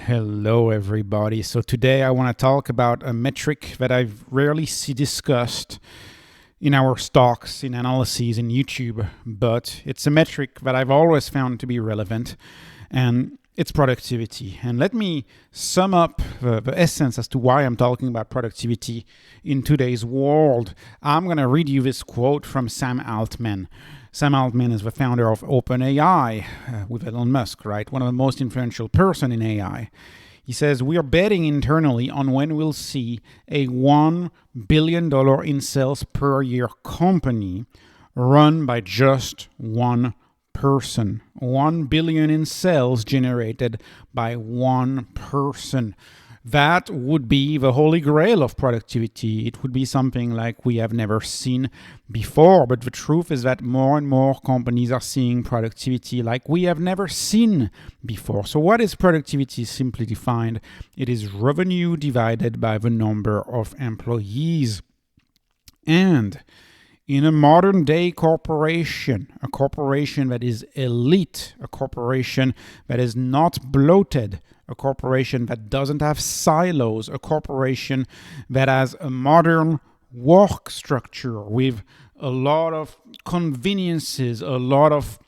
Hello, everybody. So today I want to talk about a metric that I rarely see discussed in our stocks, in analyses, in YouTube, but it's a metric that I've always found to be relevant, and it's productivity. And let me sum up the essence as to why I'm talking about productivity in today's world. I'm going to read you this quote from Sam Altman. Sam Altman is the founder of OpenAI with Elon Musk, right? One of the most influential person in AI. He says, "We are betting internally on when we'll see a $1 billion in sales per year company run by just one person. 1 billion in sales generated by one person." That would be the holy grail of productivity. It would be something like we have never seen before. But the truth is that more and more companies are seeing productivity like we have never seen before. So what is productivity simply defined? It is revenue divided by the number of employees. And in a modern day corporation, a corporation that is elite, a corporation that is not bloated, a corporation that doesn't have silos, a corporation that has a modern work structure with a lot of conveniences, a lot of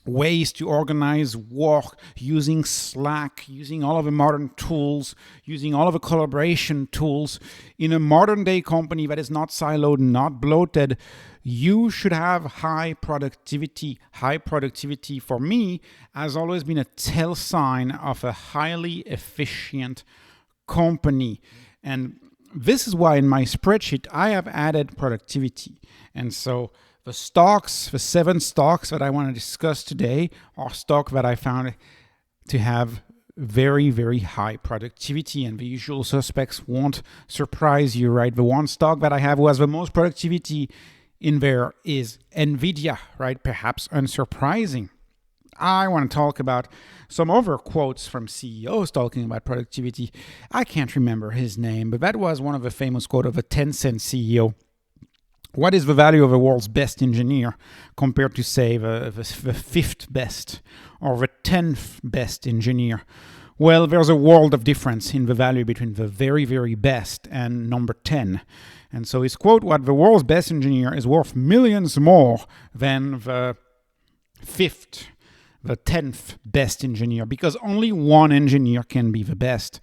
ways to organize work, using Slack, using all of the modern tools, using all of the collaboration tools. In a modern day company that is not siloed, not bloated, you should have high productivity. High productivity for me has always been a tell sign of a highly efficient company. And this is why in my spreadsheet I have added productivity. And so the 7 stocks that I want to discuss today are stocks that I found to have very, very high productivity, and the usual suspects won't surprise you, right? The one stock that I have who has the most productivity in there is NVIDIA, right? Perhaps unsurprising. I want to talk about some other quotes from CEOs talking about productivity. I can't remember his name, but that was one of the famous quotes of a Tencent CEO. What is the value of the world's best engineer compared to, say, the 5th best or the 10th best engineer? Well, there's a world of difference in the value between the very, very best and number 10. And so his quote, "What the world's best engineer is worth millions more than the 5th, the 10th best engineer, because only one engineer can be the best.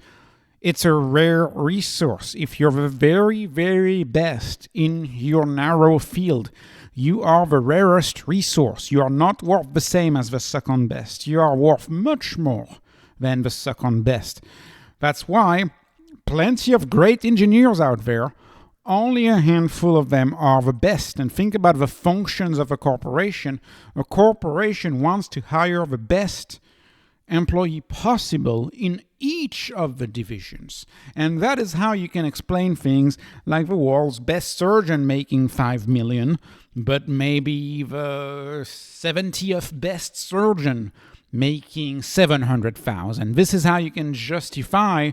It's a rare resource. If you're the very, very best in your narrow field, you are the rarest resource. You are not worth the same as the second best. You are worth much more than the second best. That's why plenty of great engineers out there, only a handful of them are the best." And think about the functions of a corporation. A corporation wants to hire the best employee possible in each of the divisions. And that is how you can explain things like the world's best surgeon making 5 million, but maybe the 70th best surgeon making 700,000. This is how you can justify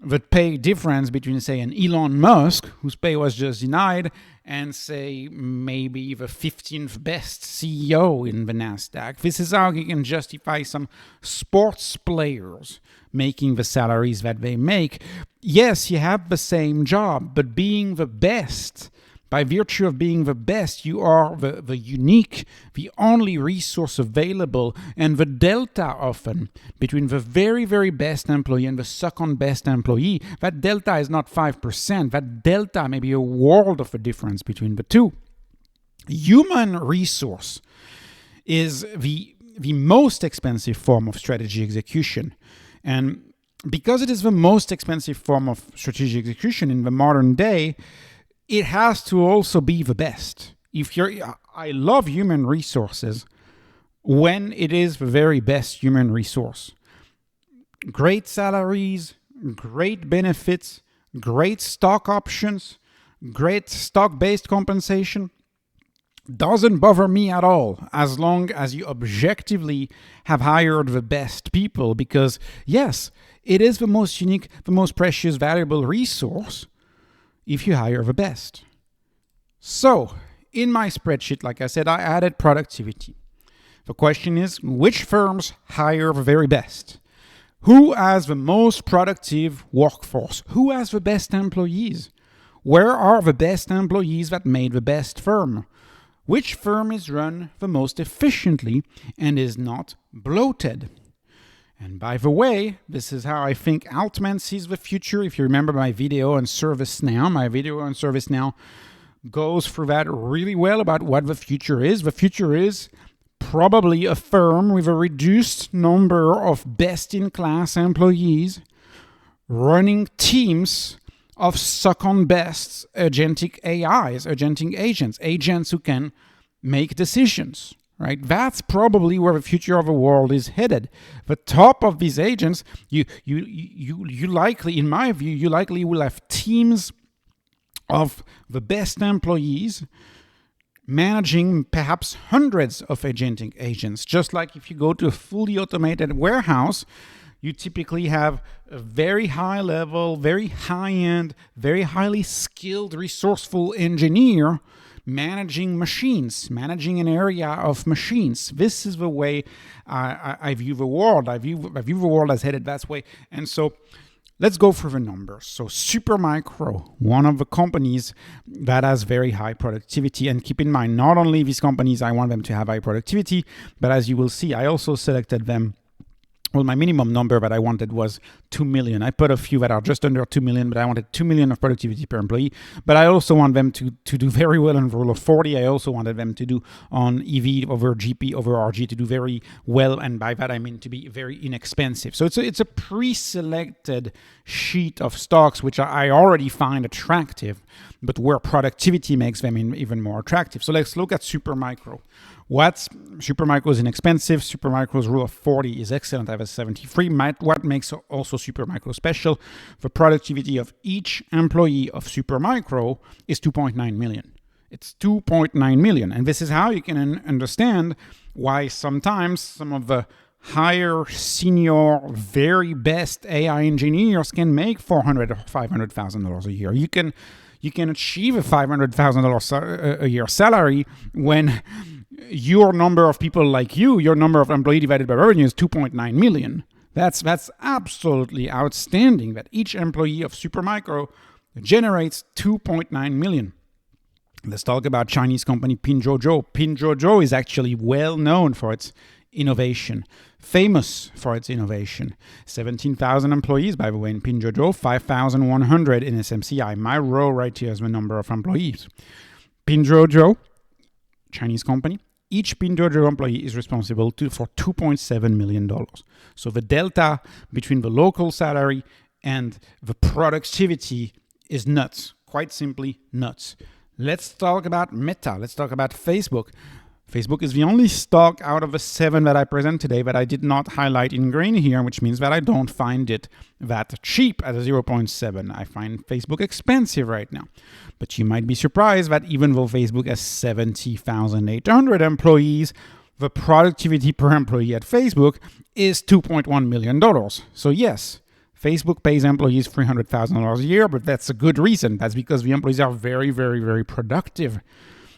the pay difference between, say, an Elon Musk, whose pay was just denied, and, say, maybe the 15th best CEO in the NASDAQ. This is how you can justify some sports players making the salaries that they make. Yes, you have the same job, but being the best, by virtue of being the best, you are the unique, the only resource available, and the delta often between the very, very best employee and the second best employee, that delta is not 5%. That delta may be a world of a difference between the two. Human resource is the most expensive form of strategy execution. And because it is the most expensive form of strategic execution in the modern day, it has to also be the best. I love human resources when it is the very best human resource. Great salaries, great benefits, great stock options, great stock-based compensation doesn't bother me at all, as long as you objectively have hired the best people, because yes, it is the most unique, the most precious, valuable resource if you hire the best. So, in my spreadsheet, like I said, I added productivity. The question is, which firms hire the very best? Who has the most productive workforce? Who has the best employees? Where are the best employees that made the best firm? Which firm is run the most efficiently and is not bloated? And by the way, this is how I think Altman sees the future. If you remember my video on ServiceNow, goes through that really well about what the future is. The future is probably a firm with a reduced number of best-in-class employees running teams of second-best agentic AIs, agentic agents who can make decisions. Right, that's probably where the future of the world is headed. The top of these agents, you likely, in my view, you likely will have teams of the best employees managing perhaps hundreds of agentic agents. Just like if you go to a fully automated warehouse, you typically have a very high level, very high end, very highly skilled, resourceful engineer managing machines, managing an area of machines. This is the way I view the world. I view the world as headed that way. And so let's go through the numbers. So Supermicro, one of the companies that has very high productivity. And keep in mind, not only these companies, I want them to have high productivity, but as you will see, I also selected them. Well, my minimum number that I wanted was 2 million. I put a few that are just under 2 million, but I wanted 2 million of productivity per employee. But I also want them to do very well on Rule of 40. I also wanted them to do on EV over GP over RG to do very well. And by that, I mean to be very inexpensive. So it's a pre-selected sheet of stocks, which I already find attractive, but where productivity makes them even more attractive. So let's look at Supermicro. Supermicro is inexpensive. Supermicro's Rule of 40 is excellent. I have a 73. What makes also Supermicro special? The productivity of each employee of Supermicro is 2.9 million. It's 2.9 million. And this is how you can understand why sometimes some of the higher senior, very best AI engineers can make $400,000 or $500,000 a year. You can achieve a $500,000 a year salary when your number of people like your number of employee divided by revenue is 2.9 million. That's absolutely outstanding that each employee of Supermicro generates 2.9 million. Let's talk about Chinese company Pinduoduo. Pinduoduo is actually well known for its innovation, famous for its innovation. 17,000 employees, by the way, in Pinduoduo, 5,100 in SMCI. My row right here is the number of employees. Pinduoduo, Chinese company. Each Pinduoduo employee is responsible for $2.7 million. So the delta between the local salary and the productivity is nuts. Quite simply nuts. Let's talk about Meta. Let's talk about Facebook. Facebook is the only stock out of the 7 that I present today that I did not highlight in green here, which means that I don't find it that cheap at a 0.7. I find Facebook expensive right now. But you might be surprised that even though Facebook has 70,800 employees, the productivity per employee at Facebook is $2.1 million. So yes, Facebook pays employees $300,000 a year, but that's a good reason. That's because the employees are very, very, very productive.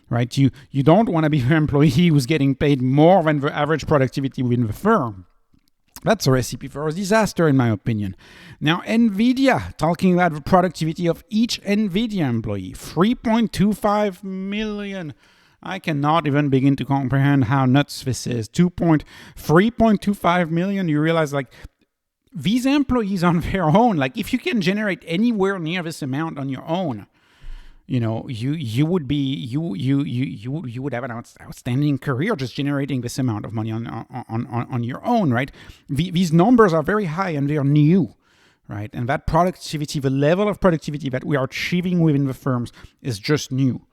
Right? You don't want to be an employee who's getting paid more than the average productivity within the firm. That's a recipe for a disaster, in my opinion. Now, NVIDIA, talking about the productivity of each NVIDIA employee, 3.25 million. I cannot even begin to comprehend how nuts this is. 3.25 million, you realize, like, these employees on their own, like, if you can generate anywhere near this amount on your own, you would have an outstanding career just generating this amount of money on your own, right? These numbers are very high and they are new, right? And that productivity, the level of productivity that we are achieving within the firms is just new.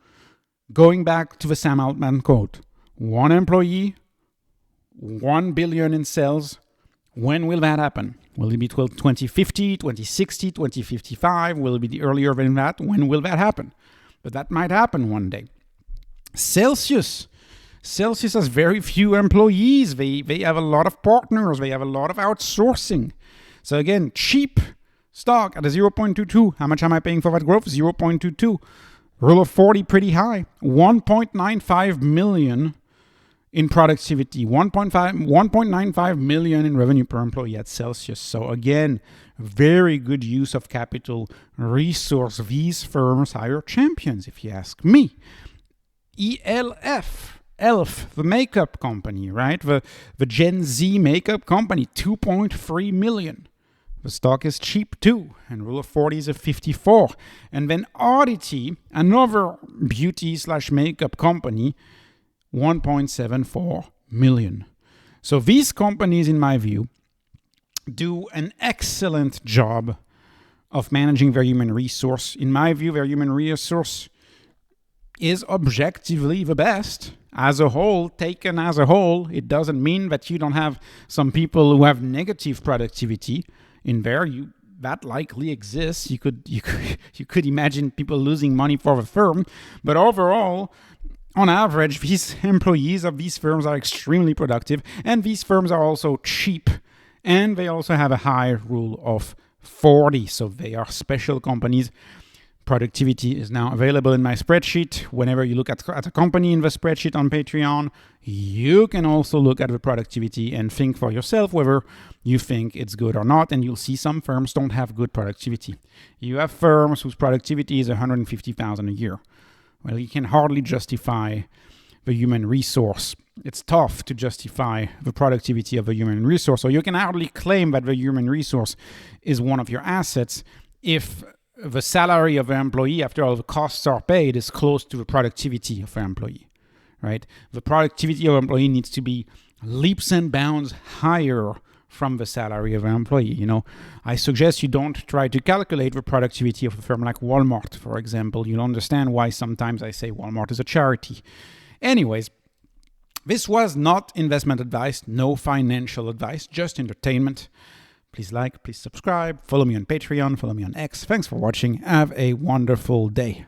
Going back to the Sam Altman quote, 1 employee, 1 billion in sales. When will that happen? Will it be 2050, 2060, 2055? Will it be earlier than that? When will that happen? But that might happen one day. Celsius has very few employees. They have a lot of partners. They have a lot of outsourcing. So again, cheap stock at a 0.22. How much am I paying for that growth? 0.22. Rule of 40 pretty high. 1.95 million in productivity, 1.95 million in revenue per employee at Celsius. So again, very good use of capital resource. These firms hire champions, if you ask me. ELF, the makeup company, right? The Gen Z makeup company, 2.3 million. The stock is cheap too, and Rule of 40 is a 54. And then Oddity, another beauty/makeup company, 1.74 million. So these companies, in my view, do an excellent job of managing their human resource. In my view, their human resource is objectively the best. As a whole, taken as a whole, it doesn't mean that you don't have some people who have negative productivity in there. That likely exists. You could imagine people losing money for the firm, but overall, on average, these employees of these firms are extremely productive, and these firms are also cheap, and they also have a high Rule of 40, so they are special companies. Productivity is now available in my spreadsheet. Whenever you look at a company in the spreadsheet on Patreon, you can also look at the productivity and think for yourself whether you think it's good or not, and you'll see some firms don't have good productivity. You have firms whose productivity is $150,000 a year. Well, you can hardly justify the human resource. It's tough to justify the productivity of the human resource, so you can hardly claim that the human resource is one of your assets if the salary of an employee, after all the costs are paid, is close to the productivity of an employee, right? The productivity of an employee needs to be leaps and bounds higher from the salary of an employee. I suggest you don't try to calculate the productivity of a firm like Walmart, for example. You'll understand why sometimes I say Walmart is a charity. Anyways, this was not investment advice, no financial advice, just entertainment. Please like, please subscribe, follow me on Patreon, follow me on X. Thanks for watching. Have a wonderful day.